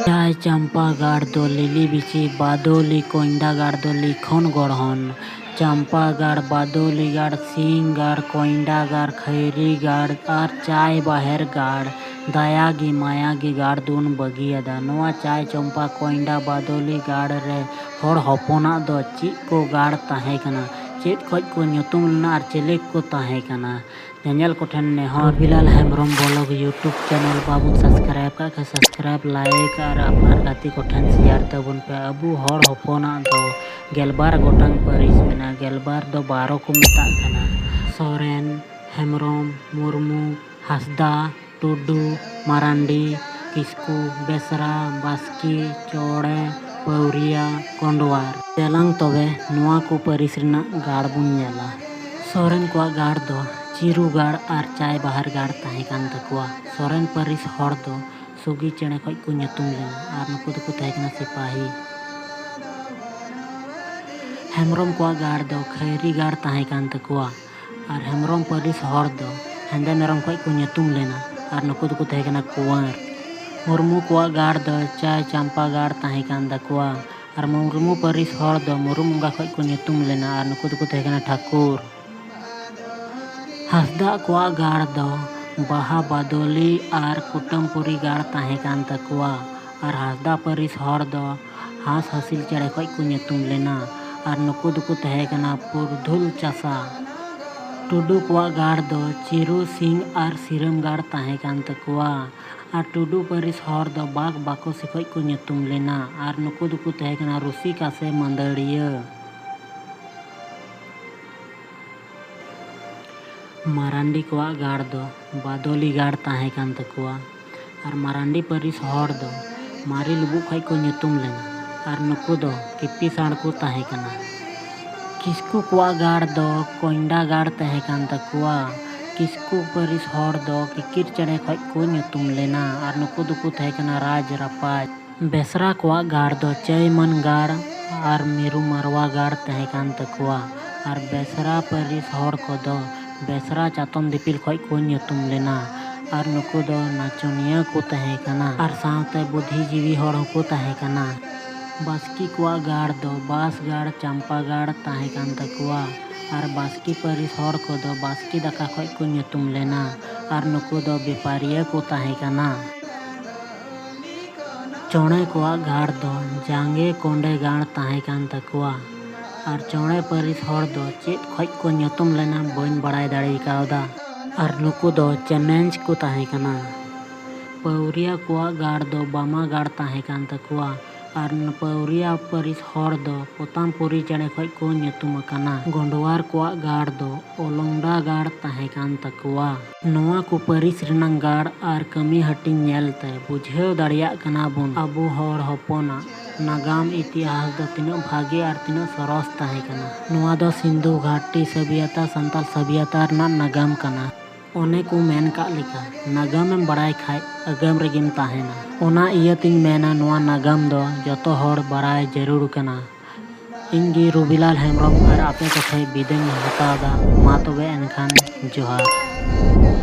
चाय चंपा गाड़ दो लिली बिची बादोली कोइंडा गाड़ दो लिखन गढ़न चंपा गाड़ बादोली गाड़ सिंह गाड़ कोइंडा गाड़ खैरी गाड़ और चाय बाहर गाड़ दायागी मायागी गाड़ दून बगियादा नोआ चाय चंपा कोइंडा बादोली गाड़ रे हर हपना दो चीज को गाड़ ताहे कना चेत खज को ᱧᱩᱛᱩᱢ लेना और चेले को ताहे कना ᱧᱮᱧᱮᱞ कोठेन ने हर Bilal Hembrom blog YouTube channel बाबू सब्सक्राइब का सब्सक्राइब लाइक और अपना गाती कोठेन शेयर तबन पे अबू हर हपना दो गेलबार गोटांग परिस मेना गेलबार दो 12 को मेता कना सोरेन हेम्ब्रम मुर्मू हासदा टुडू मारांडी किस्कू बेसरा बास्की चौड़े पौरिया कोंडवार तेलंग तबे नुआ को परिस रेना गाड़ बुन नेला सोरेन को गाड़ दो चिरू गाड़ और चाय बाहर गाड़ ताहे कान तकुआ सोरेन परिस हर दो सुगी चेणे खज को ᱧᱩᱛᱩᱢ लेना और नुकु दो ताहे कना सिपाही हेम्ब्रम को गाड़ दो खैरी गाड़ ताहे कान तकुआ और हेम्ब्रम परिस हर दो हेंदे मेरम खज को ᱧᱩᱛᱩᱢ लेना और नुकु दो ताहे कना कुंवर मुर्मू को गाड़ दो चाय चंपा गाड़ ताहे कान तकुआ और मुर्मू परिस हर दो मुर्मू खज को ᱧᱩᱛᱩᱢ लेना और नुकु दो ताहे कना ठाकुर हासदा को गाड़ दो बाहा बादोली और कुटमपुरी गाड़ ताहे कान तकुआ और हासदा परिस हर दो हास हसिल चेड़े खज को ᱧᱩᱛᱩᱢ लेना और नुकु दुकु ताहे कना पुरधुल चासा टुडू को गाड़ दो चिरू सिंह और सिरम गाड़ ताहे कान तकुआ और टुडू परिस हर दो बाग बाको से खज को ᱧᱩᱛᱩᱢ लेना और नुकु दुकु ताहे कना रुसिका से मंदड़िया मारांडी को गाड़ दो बादोली गाड़ ताहे कान तकुआ और मारांडी परिस हर दो मारी लुबु खज को ᱧᱩᱛᱩᱢ लेना और नुकु दो किप्पी साड़ को ताहे कना किस्कू को गाड़ दो कोइंडा गाड़ ताहे कान तकुआ किस्कू परिस हर दो किकिर चेड़े खज को ᱧᱩᱛᱩᱢ लेना और नुकु दुकु ताहे कना राज रापाज बेसरा को गाड़ दो चयमन गाड़ और मिरु मारवा गाड़ ताहे कान तकुआ और बेसरा परिस हर को दो बेसरा चातन दिपिल खज को ᱧᱩᱛᱩᱢ लेना और नुकु दो नाचनिया को ताहे कना और सावते बुद्धिजीवी हर को ताहे कना बास्की को गाड़ दो बास गाड़ चंपा गाड़ ताहे कान तकुआ और बास्की परिस हर को दो बास्की दाका खज को ᱧᱩᱛᱩᱢ लेना और नुकु दो व्यापारिया को ताहे कना चौड़े को गाड़ दो जांगे कोंडे गाड़ ताहे कान तकुआ और चौड़े परिस हर दो चेत खज को ᱧᱩᱛᱩᱢ लेना बन बड़ाई दाड़ी कावदा और नुकु दो चैलेंज को ताहे कना पौरिया को गाड़ दो बामा गाड़ ताहे कान तकुआ और पौरिया परिस हर दो पोतामपुरी चेड़े खज को ᱧᱩᱛᱩᱢ कना गोंडवार को गाड़ दो ओलोंगडा गाड़ ताहे कान तकुआ नोआ को परिस रेनांग गाड़ और कमी हटिंग नेलते बुझेव दाड़िया कना बुन अबू हर हपना नागाम इतिहास दो तीनों भागे और तीनों सरस ताहे कना नोआ दो सिंधु घाटी सभ्यता संताल सभ्यता रना नागाम कना ओने को मेन का लिखा नागाम में बड़ाई खाए अगम रेगिम ताहेना ओना इयतिंग मेना नोआ नागाम दो जतो हर बड़ाई जरूर कना इंगी रुबिलाल हेम्ब्रम और आपे को बिदेन हतादा मा तबे एनखान जोहार।